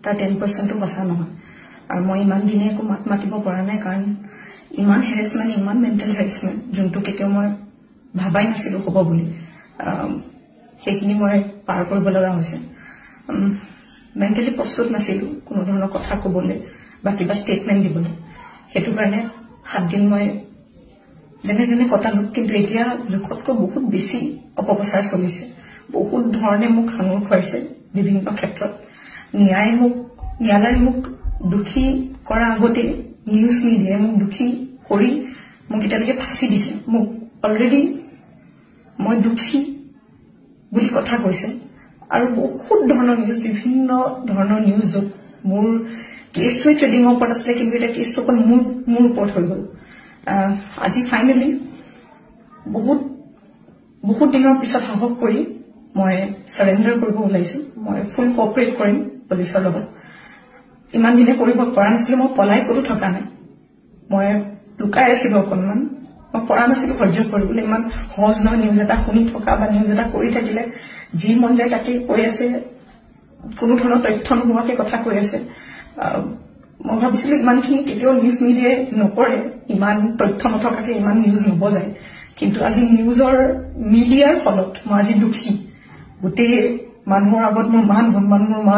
তাৰ 10%ও সঁচা নহয় আৰু মই ইমান দিনে একো মাত মাতিব পৰা নাই কাৰণ ইমান হেৰেছমেণ্ট ইমান মেণ্টেল হেৰেছমেণ্ট যোনটো কেতিয়াও মই ভাবাই নাছিলো হ'ব বুলি সেইখিনি মই পাৰ কৰিব লগা হৈছে মেণ্টেলি প্ৰস্তুত নাছিলো কোনো ধৰণৰ কথা ক'বলৈ বা কিবা ষ্টেটমেণ্ট দিবলৈ সেইটো কাৰণে 7 দিন মই যেনে কটালো কিন্তু এতিয়া জোখতকৈ বহুত বেছি অপপ্ৰচাৰ চলিছে বহুত ধৰণে মোক সাঙুৰ খুৱাইছে বিভিন্ন ক্ষেত্ৰত ন্যায়ালয়ে মোক দুখী কৰা আগতে নিউজ মিডিয়াই মোক দুখী কৰি মোক এতিয়ালৈকে ফাঁচি দিছে মোক অলৰেডি মই দুখী বুলি কথা কৈছে আৰু বহুত ধৰণৰ নিউজ বিভিন্ন ধৰণৰ নিউজ য'ত মোৰ কেছটো ট্ৰেডিঙৰ ওপৰত আছিলে কিন্তু এটা কেছটো অকল মোৰ ওপৰত হৈ গ'ল আজি ফাইনেলি বহুত দিনৰ পিছত সাহস কৰি মই সাৰেণ্ডাৰ কৰিব ওলাইছো মই ফুল কোঅপাৰেট কৰিম পুলিচৰ লগত ইমান দিনে কৰিব পৰা নাছিলো মই পলাই ক'তো থকা নাই মই লুকাই আছিলো অকণমান মই পৰা নাছিলো সহ্য কৰিবলৈ ইমান সহজ নহয় নিউজ এটা শুনি থকা বা নিউজ এটা কৰি থাকিলে যি মন যায় তাকে কৈ আছে কোনো ধৰণৰ তথ্য নোহোৱাকে কথা কৈ আছে মই ভাবিছিলো ইমানখিনি কেতিয়াও নিউজ মিডিয়াই নকৰে ইমান তথ্য নথকাকে ইমান নিউজ নবজায় কিন্তু আজি নিউজৰ মিডিয়াৰ ফলত মই আজি দুখী গোটেই মানুহৰ আগত মোৰ মান সন্মান মোৰ মা